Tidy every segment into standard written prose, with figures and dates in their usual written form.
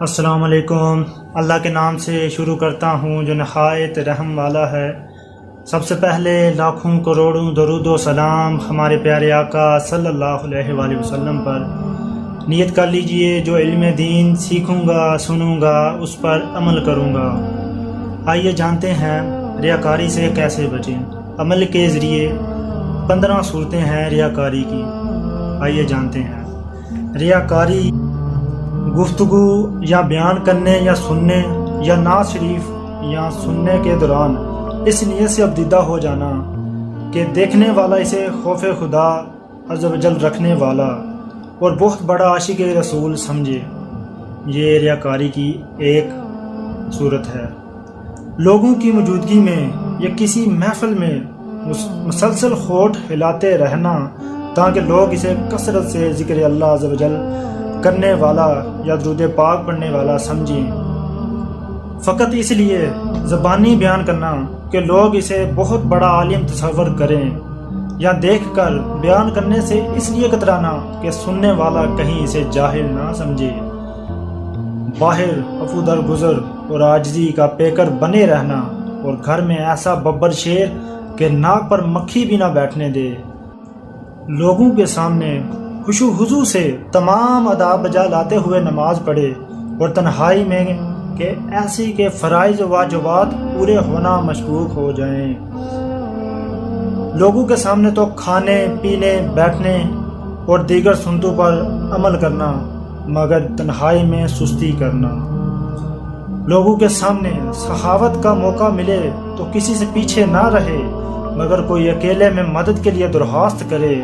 السلام علیکم۔ اللہ کے نام سے شروع کرتا ہوں جو نہایت رحم والا ہے۔ سب سے پہلے لاکھوں کروڑوں درود و سلام ہمارے پیارے آقا صلی اللہ علیہ وآلہ وسلم پر۔ نیت کر لیجئے جو علم دین سیکھوں گا سنوں گا اس پر عمل کروں گا۔ آئیے جانتے ہیں ریاکاری سے کیسے بچیں۔ عمل کے ذریعے 15 صورتیں ہیں ریاکاری کی، آئیے جانتے ہیں۔ ریاکاری گفتگو یا بیان کرنے یا سننے یا نعت شریف یا سننے کے دوران اس نیت سے ابدیدہ ہو جانا کہ دیکھنے والا اسے خوف خدا عز و جل رکھنے والا اور بہت بڑا عاشق رسول سمجھے، یہ ریاکاری کی ایک صورت ہے۔ لوگوں کی موجودگی میں یا کسی محفل میں مسلسل ہونٹ ہلاتے رہنا تاکہ لوگ اسے کثرت سے ذکر اللہ عز و جل کرنے والا یا درود پاک پڑھنے والا سمجھیں، فقط اس لیے زبانی بیان کرنا کہ لوگ اسے بہت بڑا عالم تصور کریں، یا دیکھ کر بیان کرنے سے اس لیے کترانا کہ سننے والا کہیں اسے جاہل نہ سمجھے۔ باہر عفو درگزر اور عاجزی کا پیکر بنے رہنا اور گھر میں ایسا ببر شیر کہ ناک پر مکھی بھی نہ بیٹھنے دے۔ لوگوں کے سامنے خشوع خضوع سے تمام آداب بجا لاتے ہوئے نماز پڑھے اور تنہائی میں کہ ایسی کہ فرائض و واجبات پورے ہونا مشکوک ہو جائیں۔ لوگوں کے سامنے تو کھانے پینے بیٹھنے اور دیگر سنتوں پر عمل کرنا مگر تنہائی میں سستی کرنا۔ لوگوں کے سامنے سخاوت کا موقع ملے تو کسی سے پیچھے نہ رہے مگر کوئی اکیلے میں مدد کے لیے درخواست کرے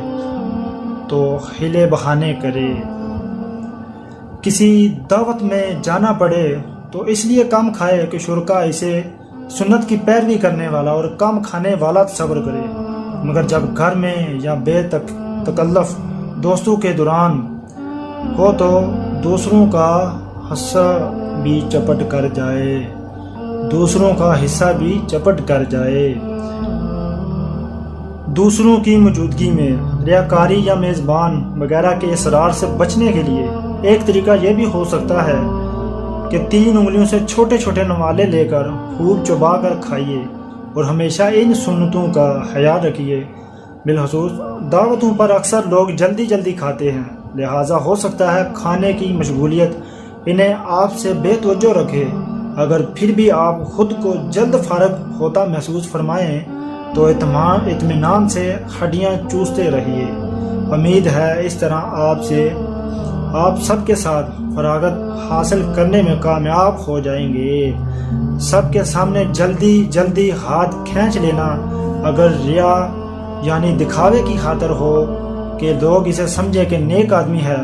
تو حیلے بہانے کرے۔ کسی دعوت میں جانا پڑے تو اس لیے کم کھائے کہ شرکا اسے سنت کی پیروی کرنے والا اور کم کھانے والا تصور کرے، مگر جب گھر میں یا بے تکلف دوستوں کے دوران ہو تو دوسروں کا حصہ بھی چپٹ کر جائے، دوسروں کا حصہ بھی چپٹ کر جائے۔ دوسروں کی موجودگی میں ریاکاری یا میزبان وغیرہ کے اصرار سے بچنے کے لیے ایک طریقہ یہ بھی ہو سکتا ہے کہ 3 انگلیوں سے چھوٹے چھوٹے نوالے لے کر خوب چبا کر کھائیے اور ہمیشہ ان سنتوں کا خیال رکھیے۔ بالخصوص دعوتوں پر اکثر لوگ جلدی جلدی کھاتے ہیں، لہٰذا ہو سکتا ہے کھانے کی مشغولیت انہیں آپ سے بے توجہ رکھے۔ اگر پھر بھی آپ خود کو جلد فارغ ہوتا محسوس فرمائیں تو اطمینان سے ہڈیاں چوستے رہیے۔ امید ہے اس طرح آپ سب کے ساتھ فراغت حاصل کرنے میں کامیاب ہو جائیں گے۔ سب کے سامنے جلدی جلدی ہاتھ کھینچ لینا اگر ریا یعنی دکھاوے کی خاطر ہو کہ لوگ اسے سمجھے کہ نیک آدمی ہے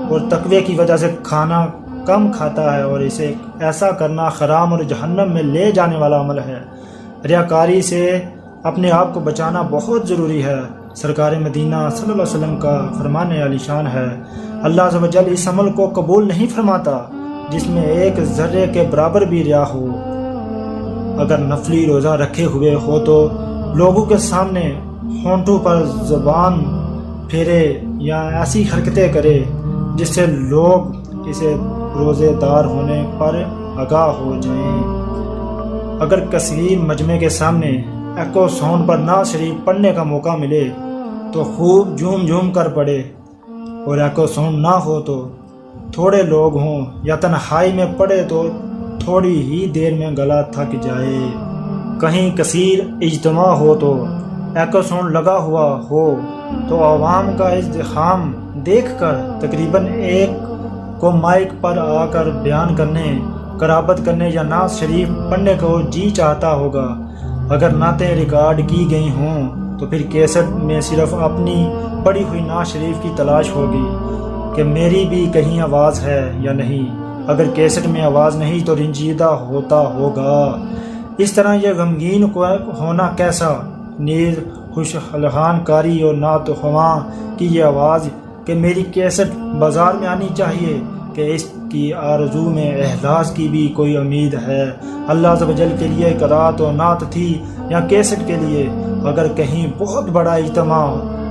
اور تقوی کی وجہ سے کھانا کم کھاتا ہے اور اسے ایسا کرنا حرام اور جہنم میں لے جانے والا عمل ہے۔ ریاکاری سے اپنے آپ کو بچانا بہت ضروری ہے۔ سرکار مدینہ صلی اللہ علیہ وسلم کا فرمان عالی شان ہے، اللہ عز و جل اس عمل کو قبول نہیں فرماتا جس میں ایک ذرے کے برابر بھی ریا ہو۔ اگر نفلی روزہ رکھے ہوئے ہو تو لوگوں کے سامنے ہونٹوں پر زبان پھیرے یا ایسی حرکتیں کرے جس سے لوگ اسے روزے دار ہونے پر آگاہ ہو جائیں۔ اگر کثیر مجمع کے سامنے ایکو ساؤنڈ پر نعت شریف پڑھنے کا موقع ملے تو خوب جھوم جھوم کر پڑھے، اور ایکو ساؤنڈ نہ ہو تو تھوڑے لوگ ہوں یا تنہائی میں پڑھے تو تھوڑی ہی دیر میں گلا تھک جائے۔ کہیں کثیر اجتماع ہو تو ایکو ساؤنڈ لگا ہوا ہو تو عوام کا ازدحام دیکھ کر تقریباً ایک کو مائک پر آ کر بیان کرنے، قرابت کرنے یا نعت شریف پڑھنے کو جی چاہتا ہوگا۔ اگر نعتیں ریکارڈ کی گئی ہوں تو پھر کیسٹ میں صرف اپنی پڑھی ہوئی نعت شریف کی تلاش ہوگی کہ میری بھی کہیں آواز ہے یا نہیں۔ اگر کیسٹ میں آواز نہیں تو رنجیدہ ہوتا ہوگا۔ اس طرح یہ غمگین ہونا کیسا، نیز خوش الحان کاری اور نعت خواں کی یہ آواز کہ میری کیسٹ بازار میں آنی چاہیے کہ اس کی آرزو میں احلاس کی بھی کوئی امید ہے۔ اللہ عز و جل کے لیے قرات و نعت تھی یا کیسٹ کے لیے؟ اگر کہیں بہت بڑا اجتماع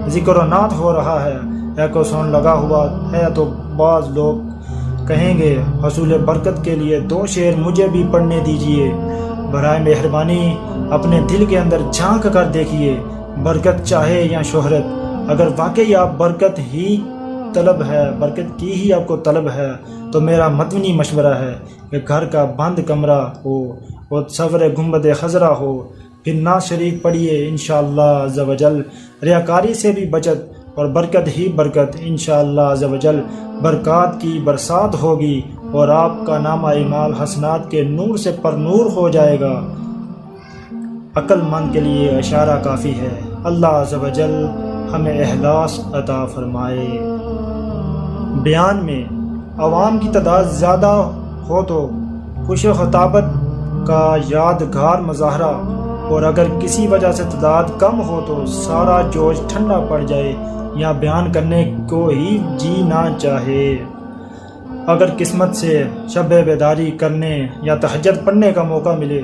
ذکر و نعت ہو رہا ہے، ایکو ساؤنڈ لگا ہوا ہے تو بعض لوگ کہیں گے حصول برکت کے لیے 2 شعر مجھے بھی پڑھنے دیجئے، برائے مہربانی اپنے دل کے اندر جھانک کر دیکھیے، برکت چاہے یا شہرت، اگر واقعی آپ برکت کی ہی آپ کو طلب ہے تو میرا مدنی مشورہ ہے کہ گھر کا بند کمرہ ہو اور تصور گنبد خضرا ہو، پھر نعت شریف پڑھیے، انشاءاللہ عز و جل ریاکاری سے بھی بچت اور برکت ہی برکت، انشاءاللہ عز و جل برکات کی برسات ہوگی اور آپ کا نامہ اعمال حسنات کے نور سے پر نور ہو جائے گا۔ عقل مند کے لیے اشارہ کافی ہے۔ اللہ عز و جل ہمیں اخلاص عطا فرمائے۔ بیان میں عوام کی تعداد زیادہ ہو تو خوش خطابت کا یادگار مظاہرہ، اور اگر کسی وجہ سے تعداد کم ہو تو سارا جوش ٹھنڈا پڑ جائے یا بیان کرنے کو ہی جی نہ چاہے۔ اگر قسمت سے شب بیداری کرنے یا تہجد پڑھنے کا موقع ملے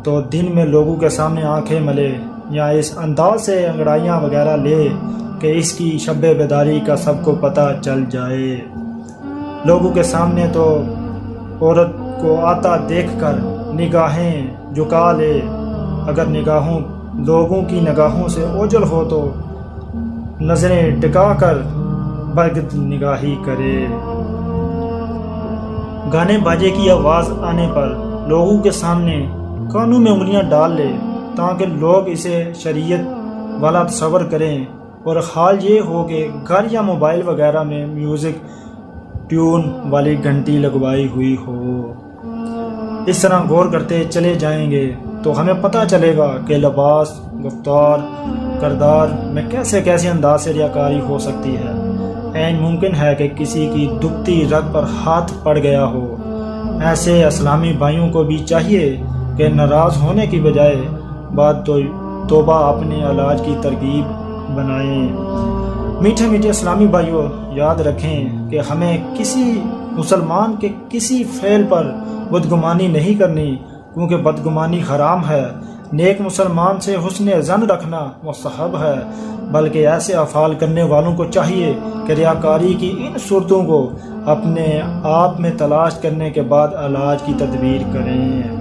تو دن میں لوگوں کے سامنے آنکھیں ملے یا اس انداز سے انگڑائیاں وغیرہ لے کہ اس کی شب بیداری کا سب کو پتہ چل جائے۔ لوگوں کے سامنے تو عورت کو آتا دیکھ کر نگاہیں جھکا لے، اگر لوگوں کی نگاہوں سے اوجھل ہو تو نظریں ٹکا کر بد نگاہی کرے۔ گانے باجے کی آواز آنے پر لوگوں کے سامنے کانوں میں انگلیاں ڈال لے تاکہ لوگ اسے شریعت والا تصور کریں، اور حال یہ ہو کہ گھر یا موبائل وغیرہ میں میوزک ٹیون والی گھنٹی لگوائی ہوئی ہو۔ اس طرح غور کرتے چلے جائیں گے تو ہمیں پتہ چلے گا کہ لباس، گفتار، کردار میں کیسے کیسے انداز سے ریاکاری ہو سکتی ہے۔ عین ممکن ہے کہ کسی کی دبتی رگ پر ہاتھ پڑ گیا ہو۔ ایسے اسلامی بھائیوں کو بھی چاہیے کہ ناراض ہونے کی بجائے بات توبہ اپنے علاج کی ترغیب بنائیں۔ میٹھے میٹھے اسلامی بھائیوں، یاد رکھیں کہ ہمیں کسی مسلمان کے کسی فعل پر بدگمانی نہیں کرنی، کیونکہ بدگمانی حرام ہے۔ نیک مسلمان سے حسن ظن رکھنا مستحب ہے، بلکہ ایسے افعال کرنے والوں کو چاہیے کہ ریاکاری کی ان صورتوں کو اپنے آپ میں تلاش کرنے کے بعد علاج کی تدبیر کریں۔